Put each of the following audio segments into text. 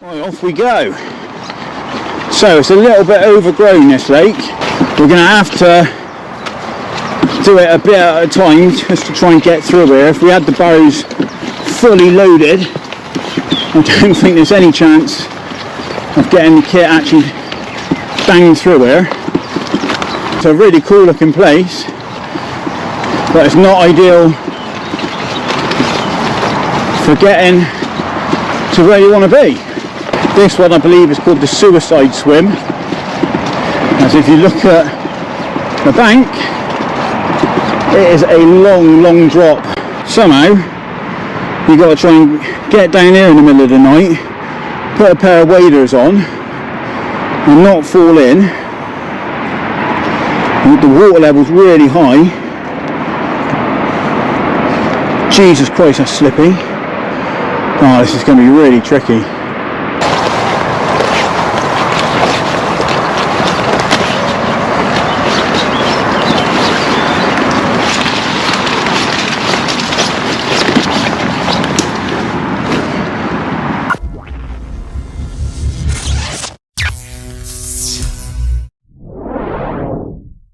Right, off we go. So it's a little bit overgrown, this lake. We're going to have to do it a bit at a time just to try and get through here. If we had the barrows fully loaded, I don't think there's any chance of getting the kit actually banged through here. It's a really cool looking place, but it's not ideal for getting to where you want to be. This one I believe is called the Suicide Swim, as if you look at the bank, it is a long drop. Somehow you've got to try and get down here in the middle of the night, put a pair of waders on and not fall in. The water level's really high. Jesus Christ, that's slippy. Oh, this is going to be really tricky.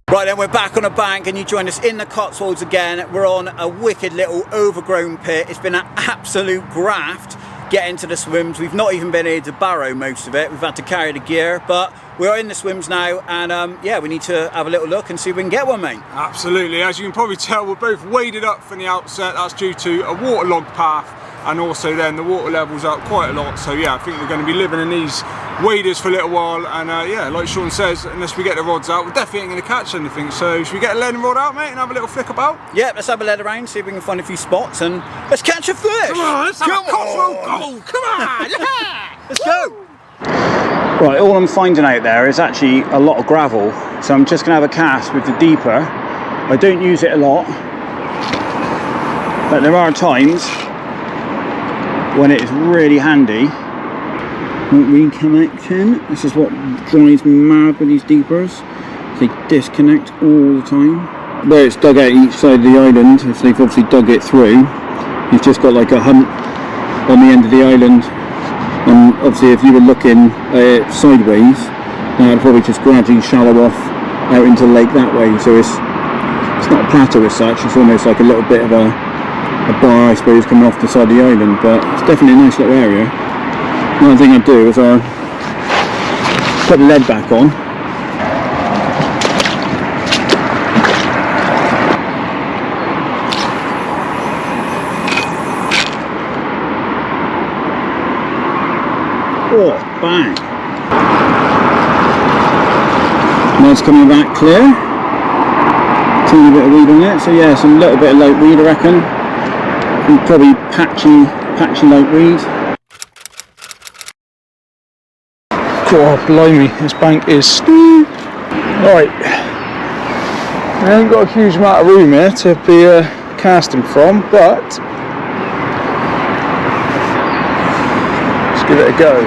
Right then, we're back on a bank and you join us in the Cotswolds again. We're on a wicked little overgrown pit. It's been an absolute graft getting to the swims. We've not even been able to barrow most of it. We've had to carry the gear, but we're in the swims now and yeah, we need to have a little look and see if we can get one, mate. Absolutely. As you can probably tell, we're both waded up from the outset. That's due to a waterlogged path, and also then the water level's up quite a lot. So yeah, I think we're going to be living in these waders for a little while, and yeah, like Shaun says, unless we get the rods out, we're definitely ain't going to catch anything. So should we get a lead and rod out, mate, and have a little flick about? Yeah, let's have a lead around, see if we can find a few spots, and let's catch a fish. Come on, let's have a Cotswold goal. Come on, yeah. Let's go. Right, all I'm finding out there is actually a lot of gravel, so I'm just going to have a cast with the deeper. I don't use it a lot, but there are times when it is really handy. Not reconnecting. This is what drives me mad with these deepers. They disconnect all the time. Where it's dug out each side of the island, if they've obviously dug it through, you've just got like a hump on the end of the island. And obviously if you were looking sideways, that would probably just gradually shallow off out into the lake that way. So it's not a plateau as such, it's almost like a little bit of a bar, I suppose, coming off the side of the island, but it's definitely a nice little area. One thing I do is I put the lead back on. Oh, bang! Lead's coming back clear. Teeny bit of weed on it, so yeah, some little bit of light weed, I reckon. Probably patchy light weed. Oh, blimey, this bank is steep. Right, I haven't got a huge amount of room here to be casting from, but let's give it a go.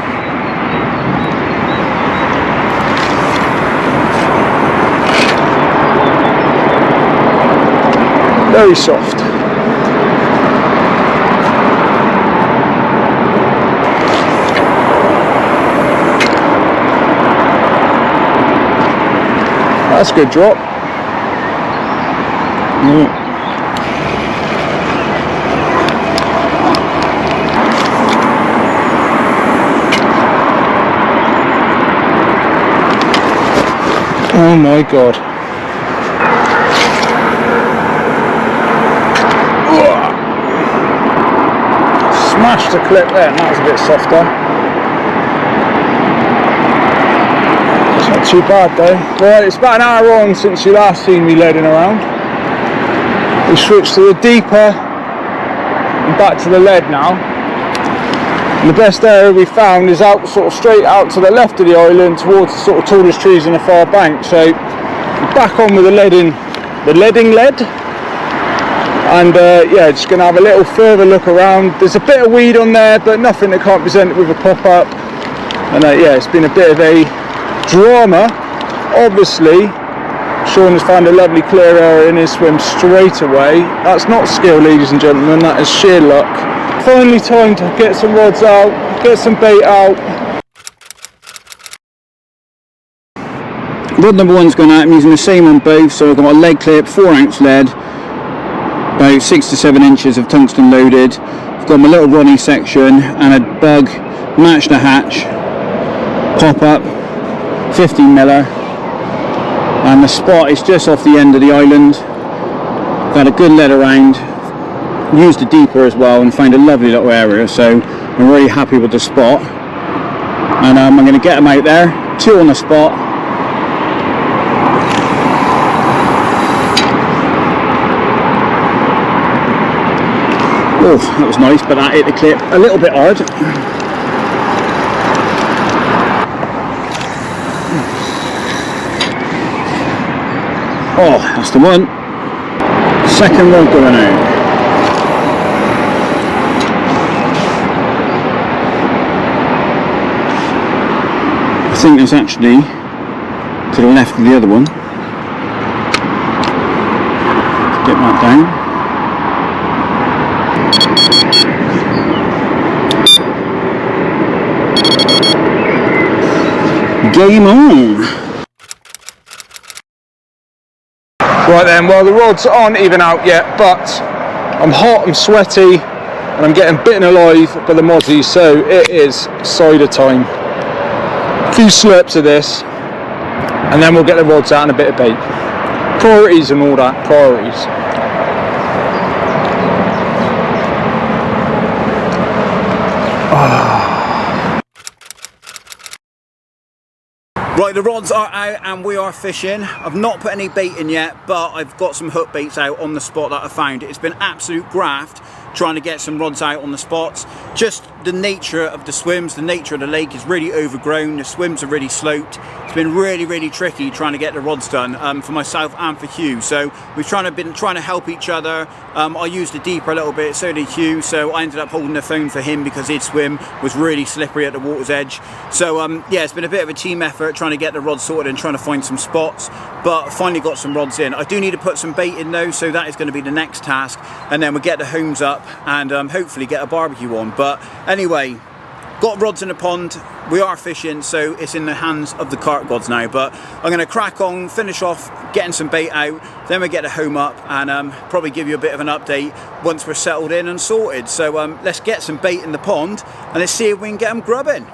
Very soft. That's a good drop. Yeah. Oh my god. Smashed the clip there, and that was a bit softer. Not too bad though. Right, it's about an hour on since you last seen me leading around. We switched to the deeper and back to the lead now. And the best area we found is out, sort of straight out to the left of the island towards the sort of tallest trees in the far bank. So back on with the leading lead. And yeah, just going to have a little further look around. There's a bit of weed on there, but nothing that can't present it with a pop-up. And yeah, it's been a bit of a drama. Obviously Shaun has found a lovely clear area in his swim straight away. That's not skill, ladies and gentlemen, that is sheer luck. Finally time to get some rods out, get some bait out. Rod number one's gone out. I'm using the same on both, so I've got a lead clip, 4-ounce lead, about 6 to 7 inches of tungsten loaded. I've got my little Ronnie section and a bug, match the hatch, pop up, 15 miller, and the spot is just off the end of the island. Got a good lead around, used the deeper as well and found a lovely little area, so I'm really happy with the spot. And I'm going to get them out there, 2 on the spot. Oh, that was nice, but that hit the clip a little bit hard. Oh, that's the one. Second rod going out. I think there's actually to the left of the other one. Get that down. Game on! Right then, well the rods aren't even out yet, but I'm hot, I'm sweaty, and I'm getting bitten alive by the mozzies, so it is cider time. A few slurps of this, and then we'll get the rods out and a bit of bait. Priorities and all that, priorities. Right, the rods are out and we are fishing. I've not put any bait in yet, but I've got some hook baits out on the spot that I found. It's been absolute graft trying to get some rods out on the spots. Just the nature of the swims, the nature of the lake is really overgrown. The swims are really sloped. It's been really tricky trying to get the rods done for myself and for Hugh. So we've been trying to help each other. I used the deeper a little bit, so did Hugh. So I ended up holding the phone for him because his swim was really slippery at the water's edge. So yeah, it's been a bit of a team effort trying to get the rods sorted and trying to find some spots. But finally got some rods in. I do need to put some bait in though, so that is going to be the next task. And then we'll get the homes up and hopefully get a barbecue on. But anyway, got rods in the pond, we are fishing, so it's in the hands of the carp gods now. But I'm going to crack on, finish off getting some bait out, then we get the home up and probably give you a bit of an update once we're settled in and sorted. So let's get some bait in the pond and let's see if we can get them grubbing.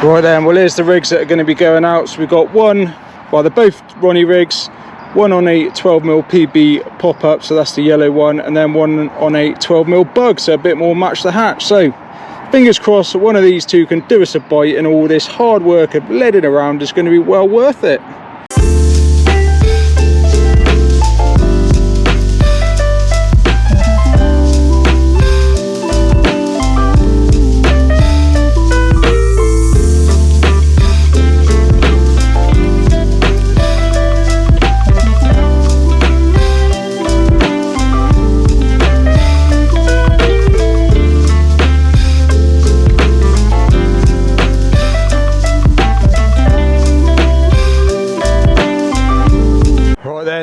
Right then, well here's the rigs that are going to be going out. So we've got one, well they're both Ronnie rigs, one on a 12mm PB pop-up, so that's the yellow one, and then one on a 12mm bug, so a bit more match the hatch. So fingers crossed that one of these two can do us a bite and all this hard work of leading around is going to be well worth it.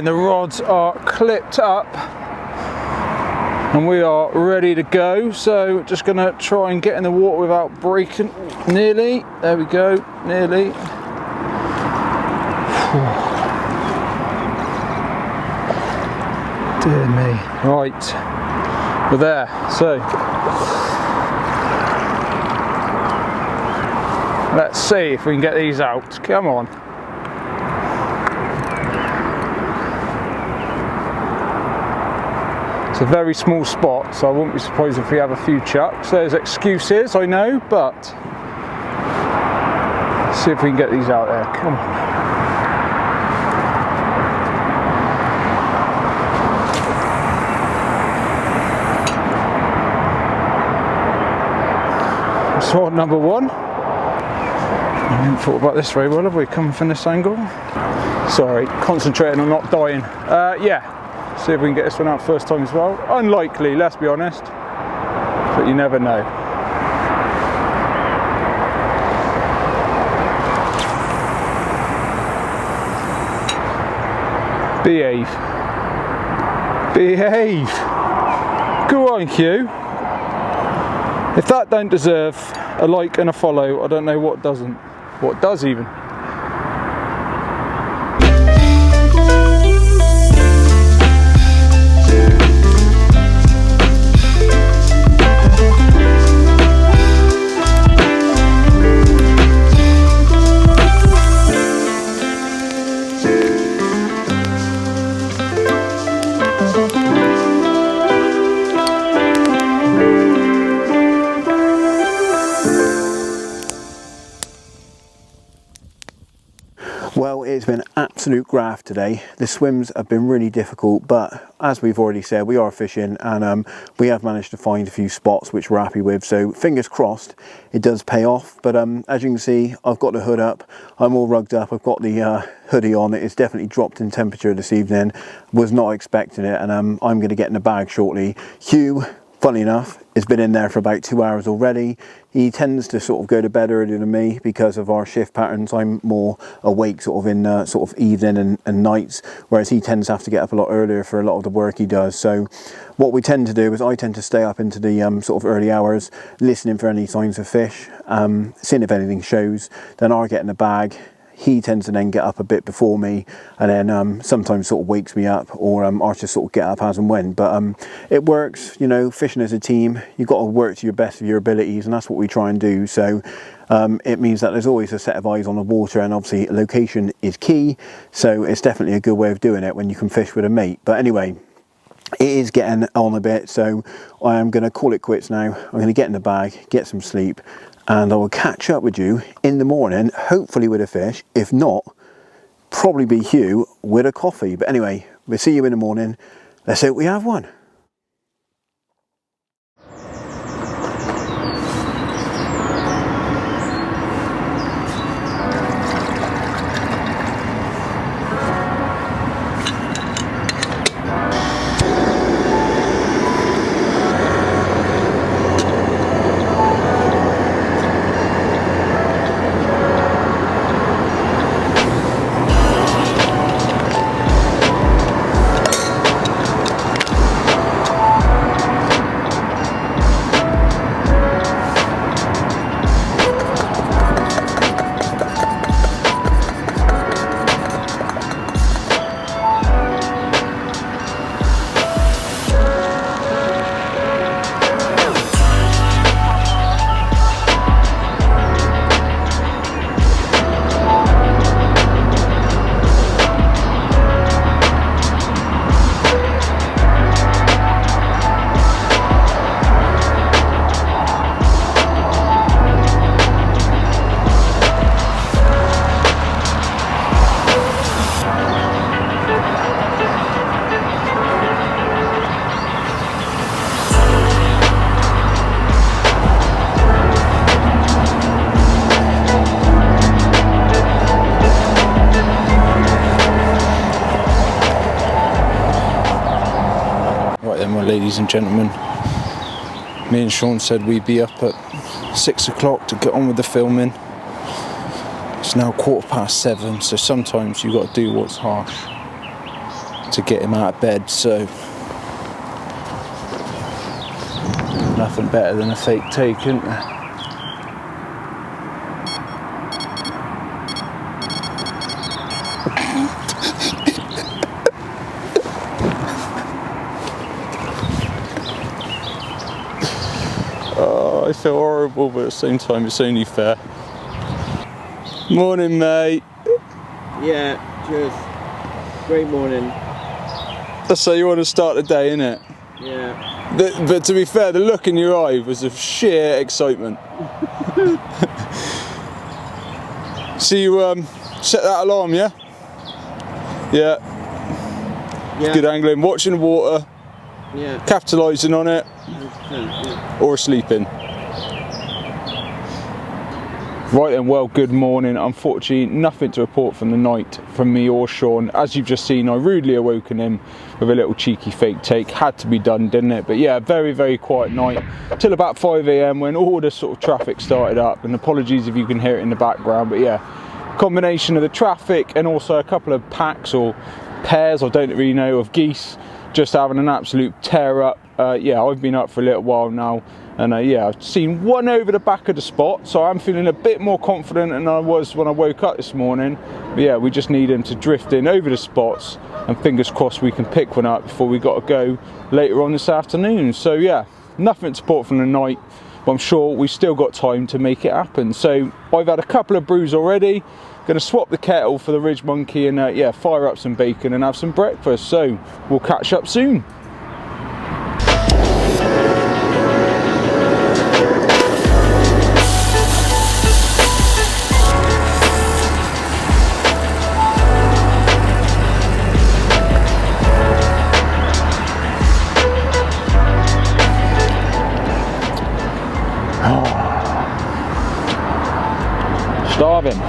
The rods are clipped up and we are ready to go, so just gonna try and get in the water without breaking. Nearly, there we go, nearly. Dear me. Right, we're there. So let's see if we can get these out. Come on. It's a very small spot, so I wouldn't be surprised if we have a few chucks. There's excuses, I know, but let's see if we can get these out there. Come on. Spot number 1. I haven't thought about this very well, have we? Coming from this angle. Sorry, concentrating on not dying. Yeah, see if we can get this one out first time as well. Unlikely, let's be honest, but you never know. Behave. Behave. Go on, Hugh. If that don't deserve a like and a follow, I don't know what doesn't. What does even. Well, it's been absolute graft today. The swims have been really difficult, but as we've already said, we are fishing and we have managed to find a few spots which we're happy with, so fingers crossed it does pay off. But as you can see, I've got the hood up, I'm all rugged up, I've got the hoodie on. It's definitely dropped in temperature this evening, was not expecting it, and I'm going to get in the bag shortly. Hugh, funny enough, has been in there for about 2 hours already. He tends to sort of go to bed earlier than me because of our shift patterns. I'm more awake sort of in sort of evening and nights, whereas he tends to have to get up a lot earlier for a lot of the work he does. So what we tend to do is I tend to stay up into the sort of early hours, listening for any signs of fish, seeing if anything shows. Then I get in the bag. He tends to then get up a bit before me, and then sometimes sort of wakes me up, or I just sort of get up as and when. But it works, you know, fishing as a team, you've got to work to your best of your abilities, and that's what we try and do. So it means that there's always a set of eyes on the water, and obviously location is key, so it's definitely a good way of doing it when you can fish with a mate. But anyway, it is getting on a bit, so I am going to call it quits now. I'm going to get in the bag, get some sleep, and I will catch up with you in the morning, hopefully with a fish. If not, probably be Hugh with a coffee. But anyway, we'll see you in the morning. Let's hope we have one. Ladies and gentlemen, me and Shaun said we'd be up at 6 o'clock to get on with the filming. It's now 7:15, so sometimes you've got to do what's harsh to get him out of bed, so nothing better than a fake take, isn't there? I feel horrible, but at the same time it's only fair. Morning, mate. Yeah, cheers. Great morning. That's how you want to start the day, innit? Yeah. But to be fair, the look in your eye was of sheer excitement. So you set that alarm, yeah? Yeah. Yeah. Good angling, watching the water. Yeah. Capitalising on it. Yeah. Or sleeping. Right then, well, good morning. Unfortunately, nothing to report from the night from me or Shaun. As you've just seen, I rudely awoken him with a little cheeky fake take. Had to be done, didn't it? But yeah, very, very quiet night till about 5 AM when all the sort of traffic started up. And apologies if you can hear it in the background, but yeah, combination of the traffic and also a couple of packs or pairs, I don't really know, of geese just having an absolute tear up. Yeah, I've been up for a little while now, and yeah, I've seen one over the back of the spot, so I'm feeling a bit more confident than I was when I woke up this morning. But yeah, we just need him to drift in over the spots, and fingers crossed we can pick one up before we got to go later on this afternoon. So yeah, nothing to report from the night, but I'm sure we've still got time to make it happen. So I've had a couple of brews already. Going to swap the kettle for the Ridge Monkey and yeah, fire up some bacon and have some breakfast. So we'll catch up soon. Starving.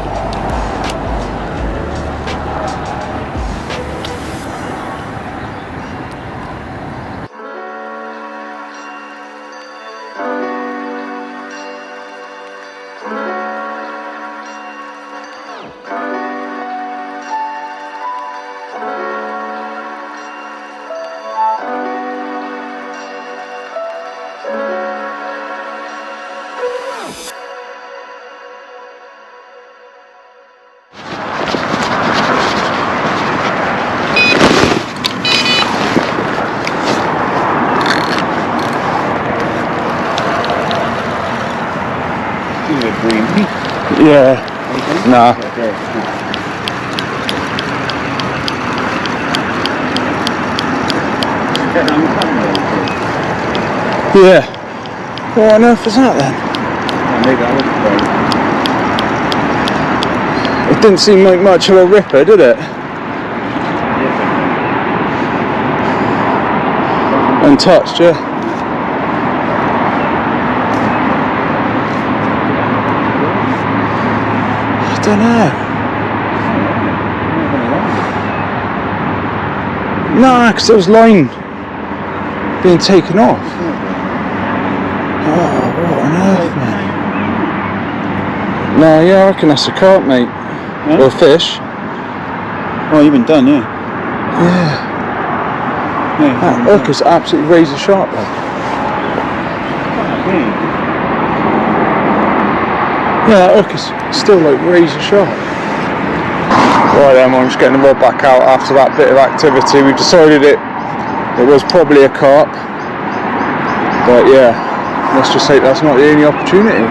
Yeah. Nah. Yeah. What on earth is that then? It didn't seem like much of a ripper, did it? Untouched, yeah. I don't know. Nah, because there was line being taken off. Oh, what on earth, man? No, yeah, I reckon that's a carp, mate. Yeah? Or a fish. Oh, you've been done, yeah. Yeah. That hook is absolutely razor sharp, though. Yeah, that hook is still like razor sharp. Right then, I'm just getting the rod back out after that bit of activity. We've decided it was probably a carp. But yeah, let's just say that's not the only opportunity.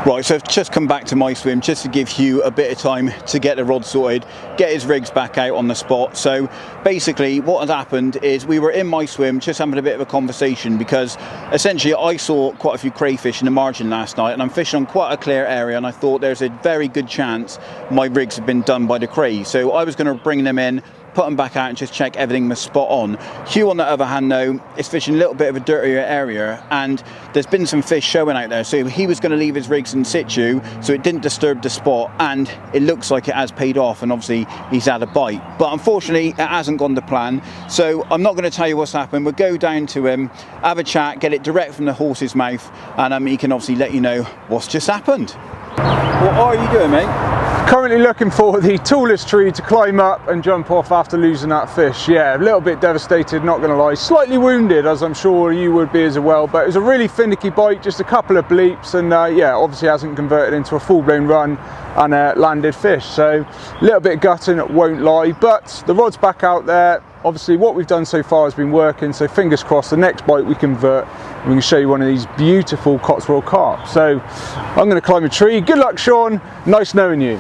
Right, so I've just come back to my swim just to give Hugh a bit of time to get the rod sorted, get his rigs back out on the spot. So basically what has happened is we were in my swim just having a bit of a conversation, because essentially I saw quite a few crayfish in the margin last night, and I'm fishing on quite a clear area, and I thought there's a very good chance my rigs have been done by the crays. So I was going to bring them in, put them back out and just check everything was spot on. Hugh, on the other hand, though, is fishing a little bit of a dirtier area, and there's been some fish showing out there, so he was going to leave his rigs in situ so it didn't disturb the spot, and it looks like it has paid off, and obviously he's had a bite. But unfortunately it hasn't gone to plan, so I'm not going to tell you what's happened. We'll go down to him, have a chat, get it direct from the horse's mouth, and he can obviously let you know what's just happened. What are you doing, mate? Currently looking for the tallest tree to climb up and jump off after losing that fish. Yeah, a little bit devastated, not going to lie. Slightly wounded, as I'm sure you would be as well, but it was a really finicky bite, just a couple of bleeps, and yeah, obviously hasn't converted into a full-blown run and landed fish. So a little bit gutting, it won't lie, but the rod's back out there. Obviously what we've done so far has been working, so fingers crossed the next bite we convert and we can show you one of these beautiful Cotswold carp. So I'm going to climb a tree. Good luck, Shaun. Nice knowing you.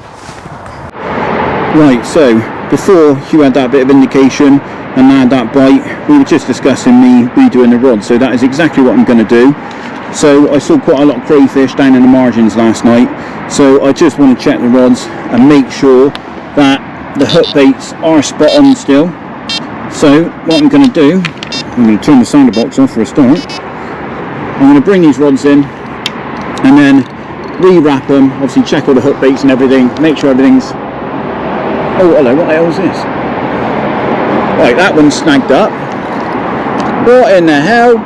Right, so before Hugh had that bit of indication, and add that bite. We were just discussing me redoing the rod, so that is exactly what I'm going to do. So I saw quite a lot of crayfish down in the margins last night, so I just want to check the rods and make sure that the hook baits are spot on still. So what I'm going to do, I'm going to turn the sounder box off for a start. I'm going to bring these rods in and then re-wrap them, obviously check all the hook baits and everything, make sure everything's... Oh hello, what the hell is this? Right, that one's snagged up. What in the hell?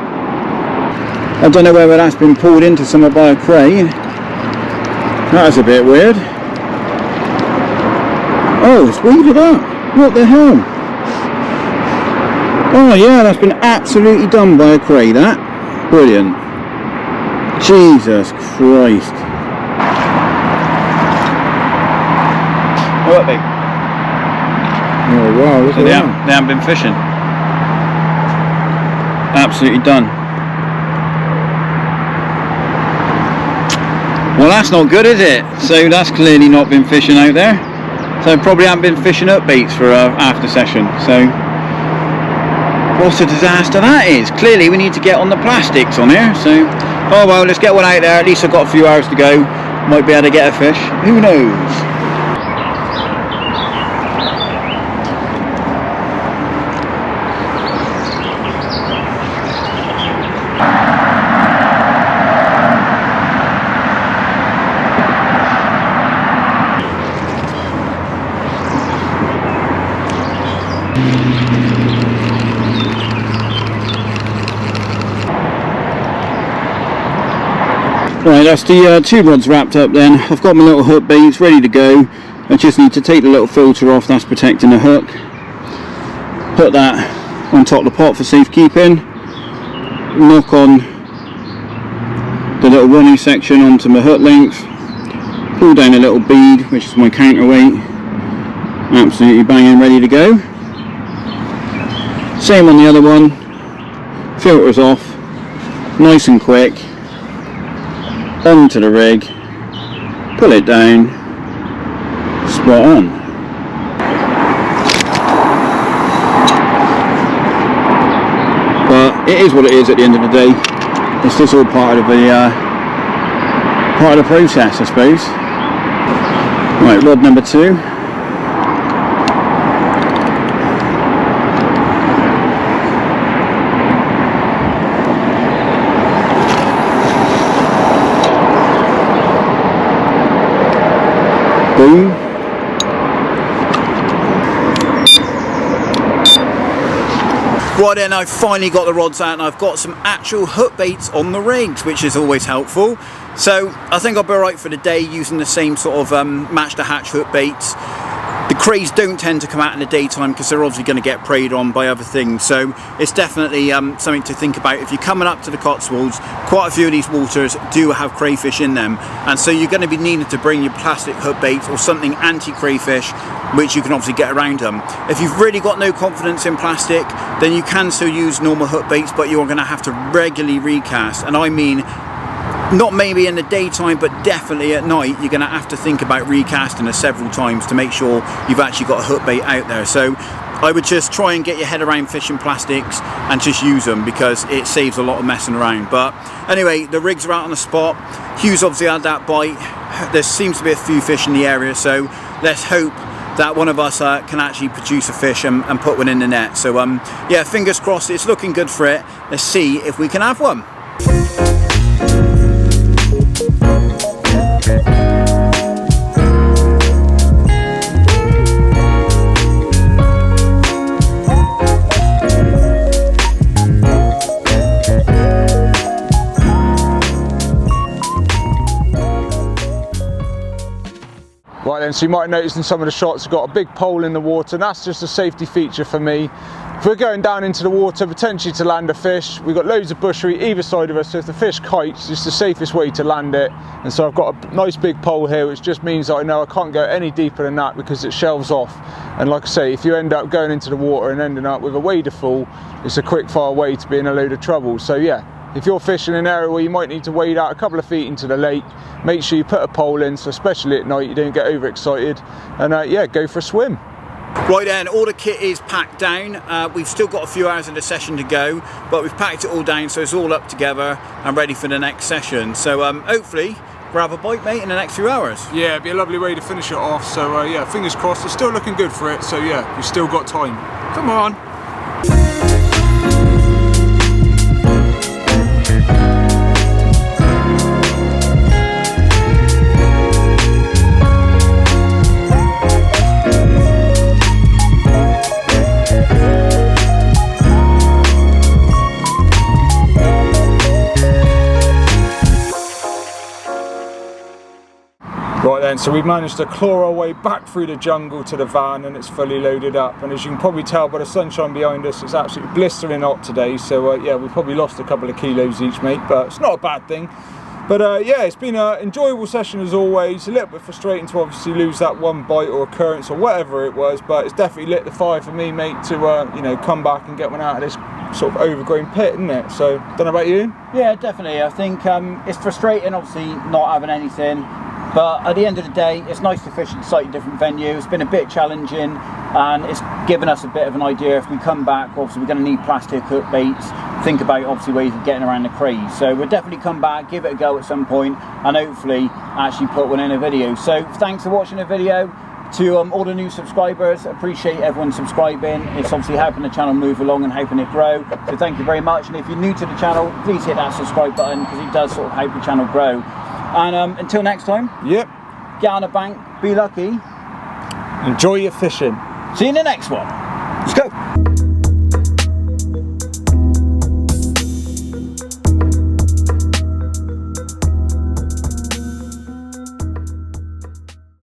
I don't know whether that's been pulled into somewhere by a crane. That is a bit weird. Oh, it's weeded up. What the hell? Oh yeah, that's been absolutely done by a crane, that. Brilliant. Jesus Christ. What, babe? Oh wow, So they haven't been fishing. Absolutely done. Well, that's not good, is it? So that's clearly not been fishing out there. So probably haven't been fishing up baits for after session. So what a disaster that is. Clearly we need to get on the plastics on here. So oh well, let's get one out there. At least I've got a few hours to go. Might be able to get a fish. Who knows? Right, that's the two rods wrapped up then. I've got my little hook baits ready to go. I just need to take the little filter off that's protecting the hook. Put that on top of the pot for safekeeping. Knock on the little running section onto my hook length. Pull down a little bead, which is my counterweight. Absolutely banging, ready to go. Same on the other one. Filters off. Nice and quick. Onto the rig, pull it down, spot on. But it is what it is at the end of the day. It's just all part of the process, I suppose. Right, rod number 2. Boom. Right then, I've finally got the rods out and I've got some actual hook baits on the rigs, which is always helpful. So I think I'll be alright for the day using the same sort of match to hatch hook baits. The crays don't tend to come out in the daytime because they're obviously going to get preyed on by other things, so it's definitely something to think about. If you're coming up to the Cotswolds, quite a few of these waters do have crayfish in them, and so you're going to be needing to bring your plastic hook baits or something anti-crayfish, which you can obviously get around them. If you've really got no confidence in plastic, then you can still use normal hook baits, but you're going to have to regularly recast, and I mean not maybe in the daytime, but definitely at night. You're going to have to think about recasting it several times to make sure you've actually got a hook bait out there. So I would just try and get your head around fishing plastics and just use them, because it saves a lot of messing around. But anyway, the rigs are out on the spot. Hugh's obviously had that bite. There seems to be a few fish in the area, so let's hope that one of us can actually produce a fish and put one in the net. So yeah, fingers crossed, it's looking good for it. Let's see if we can have one. Right then, so you might notice in some of the shots I've got a big pole in the water, and that's just a safety feature for me. If we're going down into the water potentially to land a fish, we've got loads of bushery either side of us, so if the fish kites, it's the safest way to land it. And so I've got a nice big pole here, which just means that I know I can't go any deeper than that because it shelves off. And like I say, if you end up going into the water and ending up with a wader full, it's a quick fire way to be in a load of trouble. So yeah, if you're fishing in an area where you might need to wade out a couple of feet into the lake, make sure you put a pole in, so especially at night you don't get overexcited, and yeah, go for a swim. Right then, all the kit is packed down. We've still got a few hours of the session to go, but we've packed it all down so it's all up together and ready for the next session. So hopefully grab a bite, mate, in the next few hours. Yeah, it'd be a lovely way to finish it off. So yeah, fingers crossed. It's still looking good for it. So yeah, we've still got time. Come on. Right then, so we've managed to claw our way back through the jungle to the van and it's fully loaded up. And as you can probably tell by the sunshine behind us, it's absolutely blistering hot today. So yeah, we've probably lost a couple of kilos each, mate, but it's not a bad thing. But yeah, it's been an enjoyable session as always. A little bit frustrating to obviously lose that one bite or occurrence or whatever it was, but it's definitely lit the fire for me, mate, to you know, come back and get one out of this sort of overgrown pit, isn't it? So, don't know about you? Yeah, definitely. I think it's frustrating, obviously, not having anything. But at the end of the day, it's nice to fish at a slightly different venue. It's been a bit challenging and it's given us a bit of an idea. If we come back, obviously we're going to need plastic hook baits, think about obviously ways of getting around the craze. So we'll definitely come back, give it a go at some point and hopefully actually put one in a video. So thanks for watching the video. To all the new subscribers, appreciate everyone subscribing. It's obviously helping the channel move along and helping it grow. So thank you very much. And if you're new to the channel, please hit that subscribe button because it does sort of help the channel grow. And until next time, Yep. get on the bank, be lucky. Enjoy your fishing. See you in the next one. Let's go.